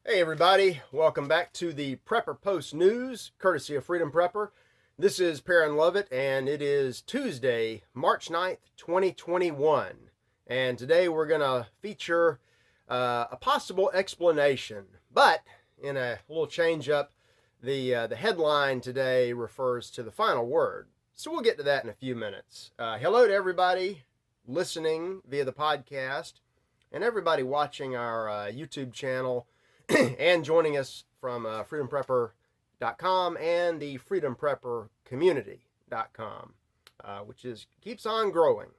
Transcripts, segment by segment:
Hey everybody, welcome back to the Prepper Post News, courtesy of Freedom Prepper. This is Perrin Lovett, and it is Tuesday, March 9th, 2021. And today we're going to feature a possible explanation, but in a little change up, the headline today refers to the final word. So we'll get to that in a few minutes. Hello to everybody listening via the podcast and everybody watching our YouTube channel and joining us from freedomprepper.com and the freedompreppercommunity.com, which keeps on growing,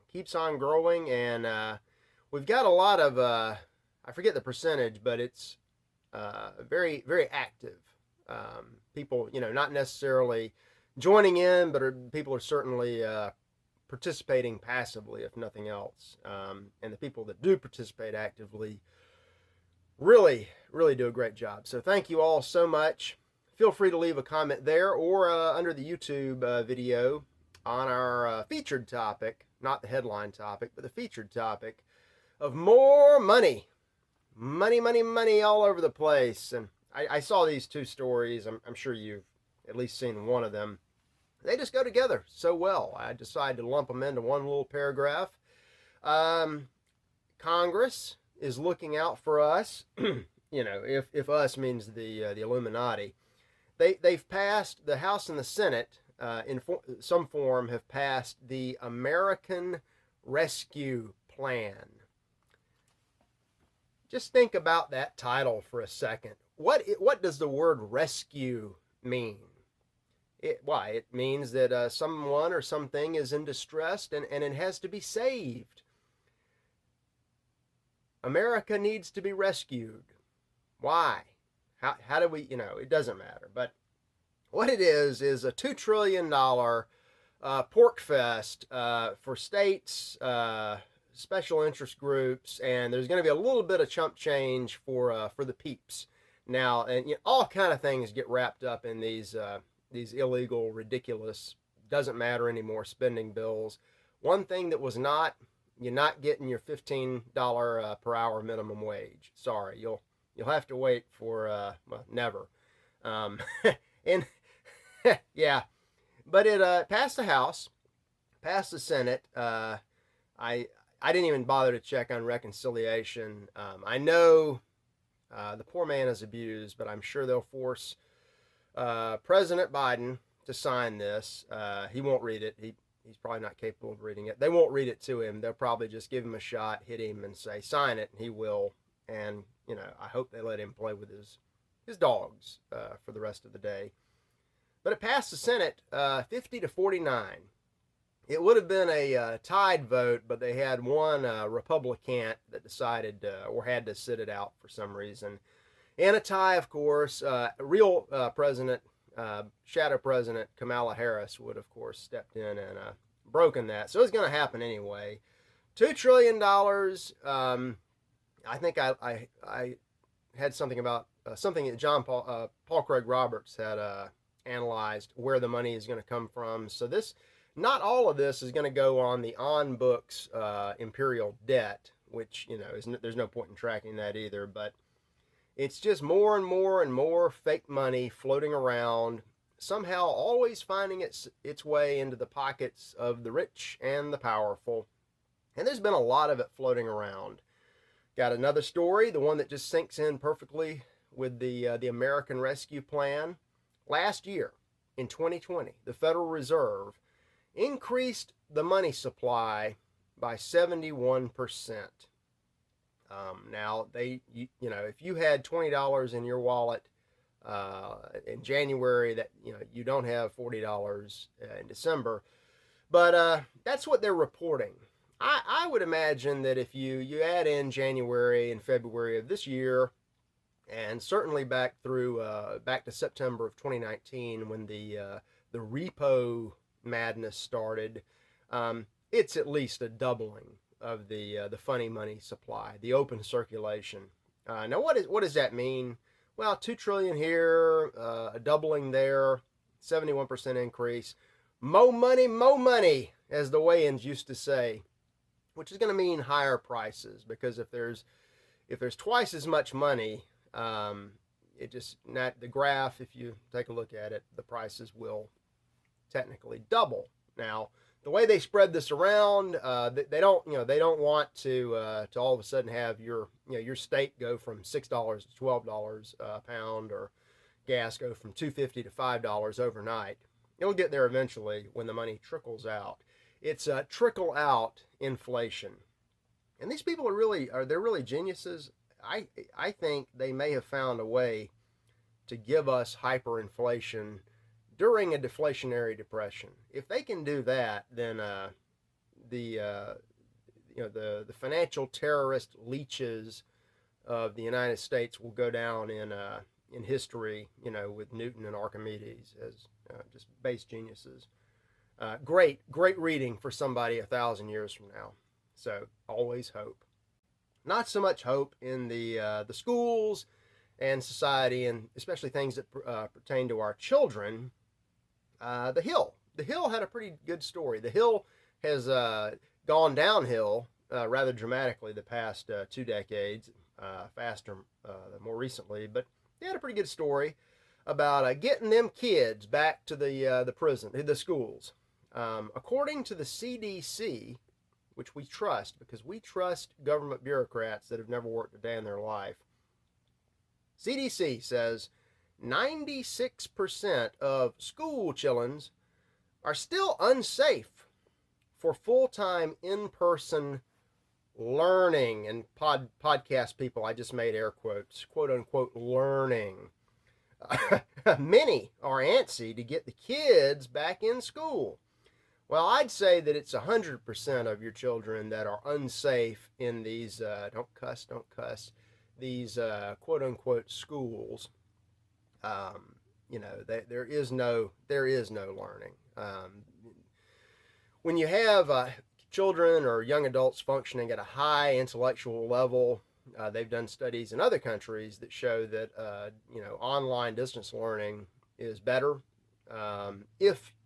and we've got a lot of, I forget the percentage, but it's very, very active. People, not necessarily joining in, but people are certainly participating passively, if nothing else. And the people that do participate actively really do a great job. So thank you all so much. Feel free to leave a comment there or under the YouTube video on our featured topic, not the headline topic, but the featured topic of more money all over the place. And I saw these two stories. I'm sure you've at least seen one of them. They just go together so well. I decided to lump them into one little paragraph. Congress is looking out for us. If us means the Illuminati. They've passed, the House and the Senate in some form have passed the American Rescue Plan. Just think about that title for a second. What does the word rescue mean? It means that someone or something is in distress and it has to be saved. America needs to be rescued. Why? How do we, it doesn't matter. But what it is a $2 trillion pork fest for states, special interest groups, and there's going to be a little bit of chump change for the peeps. Now, and all kind of things get wrapped up in these illegal, ridiculous, doesn't matter anymore spending bills. One thing that was not, you're not getting your $15 per hour minimum wage. Sorry, you'll have to wait for never. And yeah, but it passed the House, passed the Senate. I didn't even bother to check on reconciliation. I know the poor man is abused, but I'm sure they'll force President Biden to sign this. He won't read it. He's probably not capable of reading it. They won't read it to him. They'll probably just give him a shot, hit him, and say, sign it, and he will. And, I hope they let him play with his dogs for the rest of the day. But it passed the Senate 50-49. It would have been a tied vote, but they had one Republican that decided or had to sit it out for some reason. And a tie, of course. Real President, Shadow President Kamala Harris would, of course, stepped in and broken that. So it's going to happen anyway. $2 trillion. I think I had something about something that Paul Craig Roberts had analyzed where the money is going to come from. So not all of this is going to go on the on-books imperial debt, which, there's no point in tracking that either. But it's just more and more fake money floating around, somehow always finding its way into the pockets of the rich and the powerful. And there's been a lot of it floating around. Got another story, the one that just sinks in perfectly with the American Rescue Plan. Last year, in 2020, the Federal Reserve increased the money supply by 71%. Now, if you had $20 in your wallet in January, that you don't have $40 in December, but that's what they're reporting. I would imagine that if you add in January and February of this year, and certainly back to September of 2019 when the repo madness started, it's at least a doubling of the funny money supply, the open circulation. Now, what does that mean? Well, $2 trillion here, a doubling there, 71% increase. Mo money, as the weigh-ins used to say, which is going to mean higher prices, because if there's twice as much money, it just, not the graph, if you take a look at it, the prices will technically double. Now, the way they spread this around, they don't, they don't want to all of a sudden have your steak go from $6 to $12 a pound, or gas go from $2.50 to $5 overnight. It'll get there eventually when the money trickles out. It's trickle out inflation, and these people they're really geniuses. I think they may have found a way to give us hyperinflation during a deflationary depression. If they can do that, then the financial terrorist leeches of the United States will go down in history, with Newton and Archimedes as just base geniuses. Great reading for somebody 1,000 years from now. So always hope. Not so much hope in the schools and society, and especially things that pertain to our children. The Hill had a pretty good story. The Hill has gone downhill rather dramatically the past 2 decades, faster more recently, but they had a pretty good story about getting them kids back to the prison, the schools. According to the CDC, which we trust because we trust government bureaucrats that have never worked a day in their life, CDC says 96% of school children are still unsafe for full-time in-person learning. And podcast people, I just made air quotes, quote unquote, learning. Many are antsy to get the kids back in school. Well, I'd say that it's 100% of your children that are unsafe in these, don't cuss, these quote unquote schools. There is no learning. When you have children or young adults functioning at a high intellectual level, they've done studies in other countries that show that online distance learning is better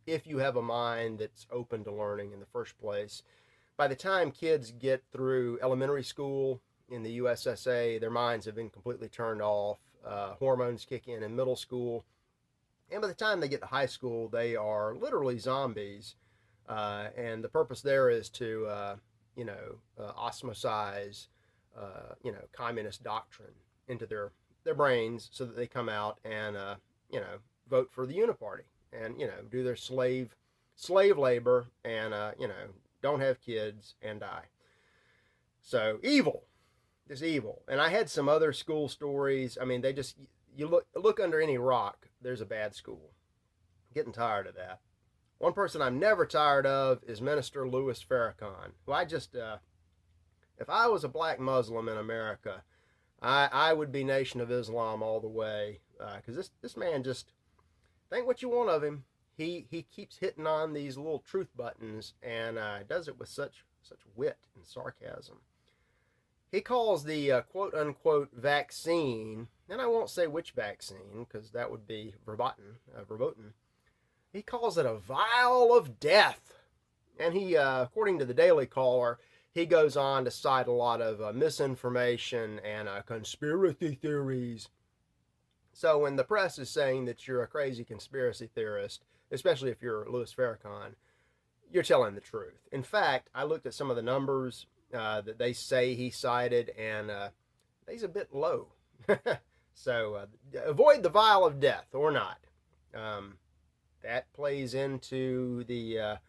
if you have a mind that's open to learning in the first place. By the time kids get through elementary school in the USSA, their minds have been completely turned off. Hormones kick in middle school, and by the time they get to high school, they are literally zombies. And the purpose there is to, osmosize, communist doctrine into their brains so that they come out and, vote for the Uniparty and, do their slave labor and, don't have kids and die. So evil. Is evil. And I had some other school stories. I mean, you look under any rock, there's a bad school. I'm getting tired of that. One person I'm never tired of is Minister Louis Farrakhan, who if I was a black Muslim in America, I would be Nation of Islam all the way, because this man just, think what you want of him. He keeps hitting on these little truth buttons, and does it with such wit and sarcasm. He calls the quote-unquote vaccine, and I won't say which vaccine because that would be verboten. He calls it a vial of death. And he, according to the Daily Caller, he goes on to cite a lot of misinformation and conspiracy theories. So when the press is saying that you're a crazy conspiracy theorist, especially if you're Louis Farrakhan, you're telling the truth. In fact, I looked at some of the numbers that they say he cited, and he's a bit low. So avoid the vial of death or not. That plays into the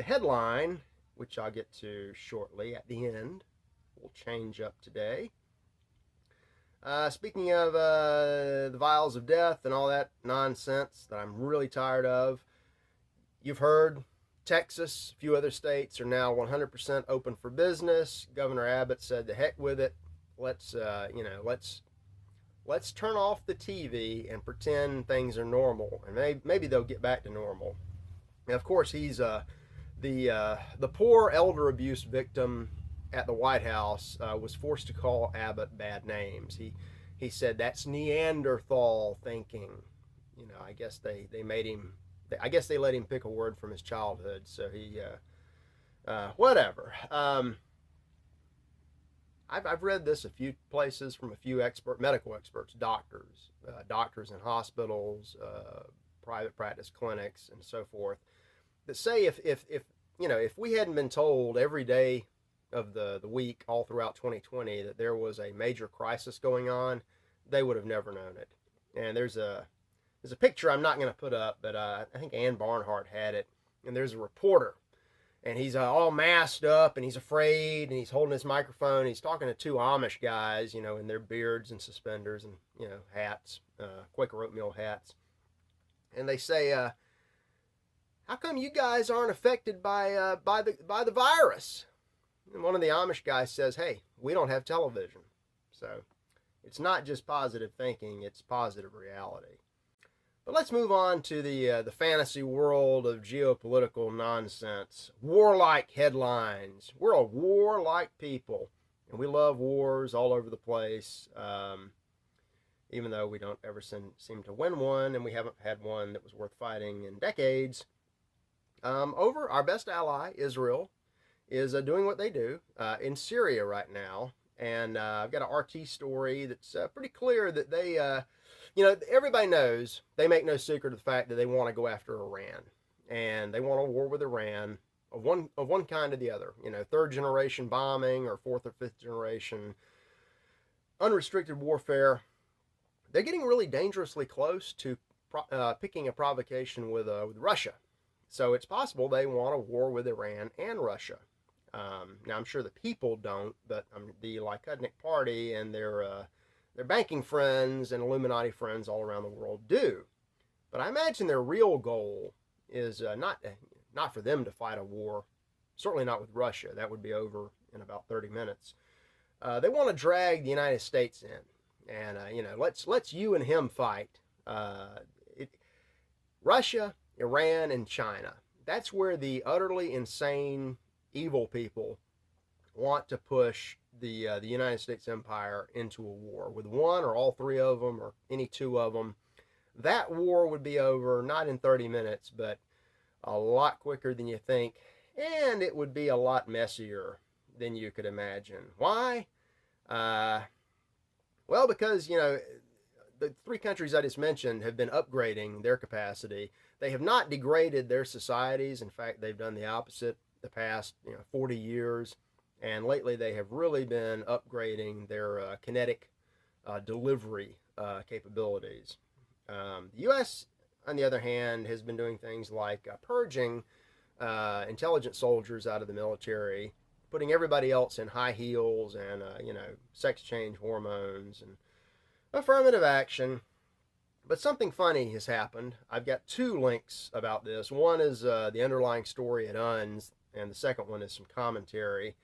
headline, which I'll get to shortly at the end. We'll change up today. Speaking of the vials of death and all that nonsense that I'm really tired of, you've heard Texas, a few other states are now 100% open for business. Governor Abbott said, "The heck with it. Let's turn off the TV and pretend things are normal, and maybe they'll get back to normal." And of course, he's the poor elder abuse victim at the White House was forced to call Abbott bad names. He said that's Neanderthal thinking. I guess they made him. I guess they let him pick a word from his childhood. So he, whatever. I've read this a few places from a few medical experts, doctors in hospitals, private practice clinics, and so forth, that say if if we hadn't been told every day of the week all throughout 2020 that there was a major crisis going on, they would have never known it. And there's a picture I'm not going to put up, but I think Ann Barnhart had it, and there's a reporter, and he's all masked up, and he's afraid, and he's holding his microphone. He's talking to two Amish guys, in their beards and suspenders and hats, Quaker oatmeal hats, and they say, "How come you guys aren't affected by the virus?" And one of the Amish guys says, "Hey, we don't have television." So it's not just positive thinking; it's positive reality. But let's move on to the fantasy world of geopolitical nonsense. Warlike headlines. We're a warlike people, and we love wars all over the place, even though we don't ever seem to win one, and we haven't had one that was worth fighting in decades. Over our best ally, Israel, is doing what they do in Syria right now. And I've got an RT story that's pretty clear that they everybody knows, they make no secret of the fact that they want to go after Iran, and they want a war with Iran of one kind or the other. Third generation bombing or fourth or fifth generation unrestricted warfare. They're getting really dangerously close to picking a provocation with Russia. So it's possible they want a war with Iran and Russia. Now I'm sure the people don't, but the Lycudnik Party and their banking friends and Illuminati friends all around the world do. But I imagine their real goal is not for them to fight a war, certainly not with Russia. That would be over in about 30 minutes. They want to drag the United States in, and let's you and him fight. Russia, Iran, and China. That's where the utterly insane, evil people want to push the United States empire into a war with one or all three of them or any two of them. That war would be over not in 30 minutes, but a lot quicker than you think, and it would be a lot messier than you could imagine. Why? Well, because the three countries I just mentioned have been upgrading their capacity. They have not degraded their societies. In fact, they've done the opposite the past 40 years. And lately, they have really been upgrading their kinetic delivery capabilities. The U.S., on the other hand, has been doing things like purging intelligent soldiers out of the military, putting everybody else in high heels and sex change hormones and affirmative action. But something funny has happened. I've got two links about this. One is the underlying story at UNS, and the second one is some commentary.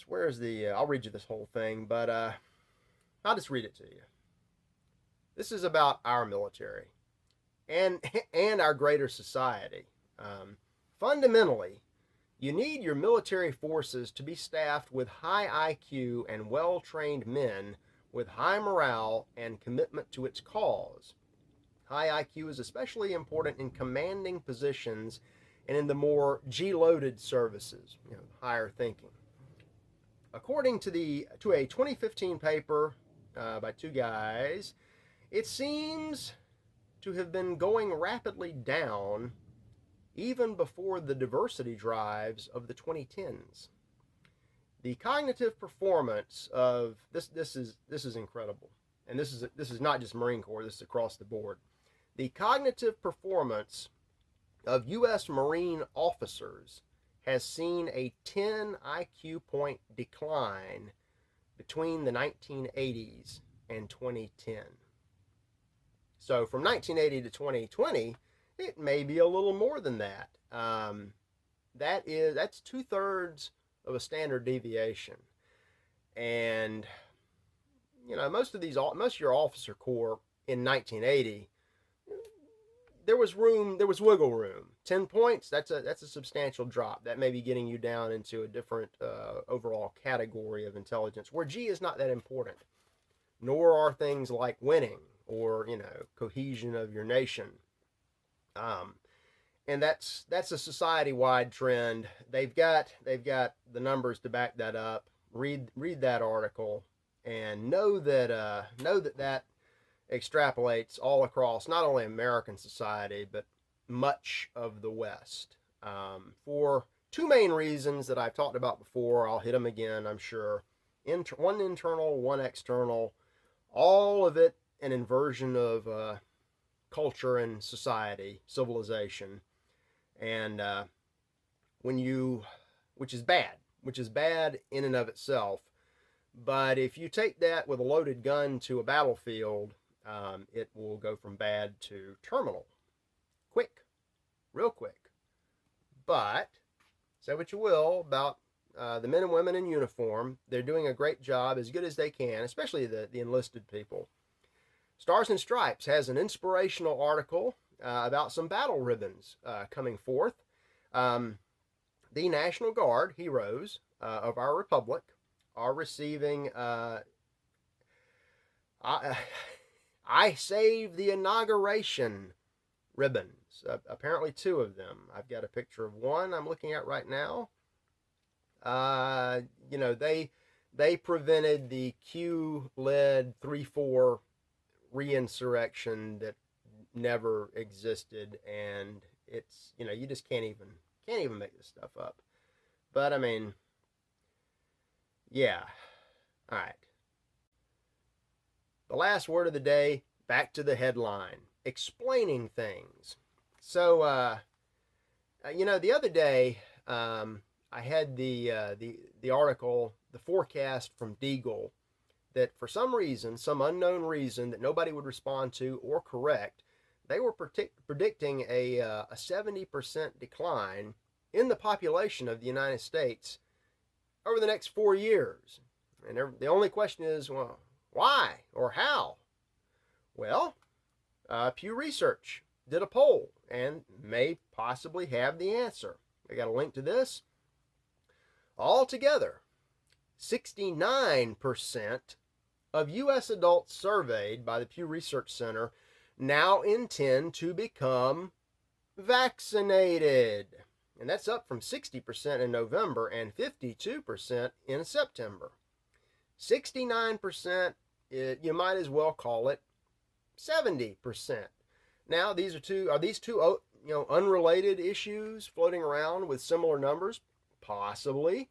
Where's the, I'll read you this whole thing, but I'll just read it to you. This is about our military and our greater society. Fundamentally, you need your military forces to be staffed with high IQ and well-trained men with high morale and commitment to its cause. High IQ is especially important in commanding positions and in the more G-loaded services, higher thinking. According to a 2015 paper by two guys, it seems to have been going rapidly down even before the diversity drives of the 2010s. The cognitive performance of this is incredible, and this is not just Marine Corps. This is across the board. The cognitive performance of U.S. Marine officers has seen a 10 IQ point decline between the 1980s and 2010. So from 1980 to 2020, it may be a little more than that. That's 2/3 of a standard deviation. And most of your officer corps in 1980, there was wiggle room. 10 points, that's a substantial drop. That may be getting you down into a different overall category of intelligence, where G is not that important, nor are things like winning or cohesion of your nation. and that's a society-wide trend. They've got the numbers to back that up. Read that article and know that extrapolates all across not only American society but much of the West, for two main reasons that I've talked about before. I'll hit them again, I'm sure. One internal, one external. All of it an inversion of culture and society, civilization, and when you, which is bad in and of itself. But if you take that with a loaded gun to a battlefield, it will go from bad to terminal, quick, real quick. But say what you will about the men and women in uniform, they're doing a great job, as good as they can, especially the enlisted people. Stars and Stripes has an inspirational article about some battle ribbons coming forth. The National Guard heroes of our republic are receiving I Save the Inauguration ribbons. Apparently two of them. I've got a picture of one I'm looking at right now. They prevented the Q-led 3-4 reinsurrection that never existed, and it's, you just can't even make this stuff up. But I mean, yeah. All right. The last word of the day, back to the headline, explaining things. So, the other day, I had the article, the forecast from Deagle, that for some reason, some unknown reason that nobody would respond to or correct, they were predicting a 70% decline in the population of the United States over the next 4 years. And the only question is, well, why or how? Well, Pew Research did a poll and may possibly have the answer. I got a link to this. Altogether, 69% of U.S. adults surveyed by the Pew Research Center now intend to become vaccinated. And that's up from 60% in November and 52% in September. 69%, you might as well call it 70%. Now, these two unrelated issues floating around with similar numbers? Possibly.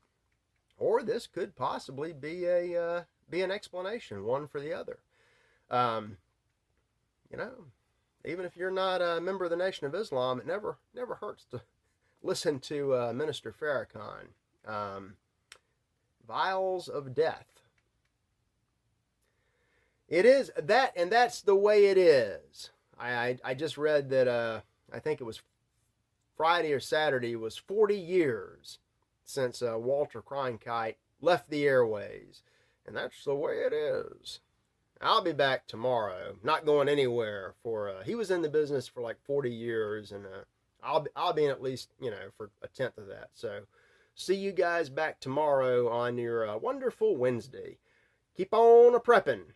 Or this could possibly be an explanation, one for the other. Even if you're not a member of the Nation of Islam, it never hurts to listen to Minister Farrakhan. Vials of death. It is that, and that's the way it is. I just read that I think it was Friday or Saturday was 40 years since Walter Cronkite left the airways, and that's the way it is. I'll be back tomorrow, not going anywhere. He was in the business for like 40 years, and I'll be in at least for a tenth of that. So, see you guys back tomorrow on your wonderful Wednesday. Keep on a prepping.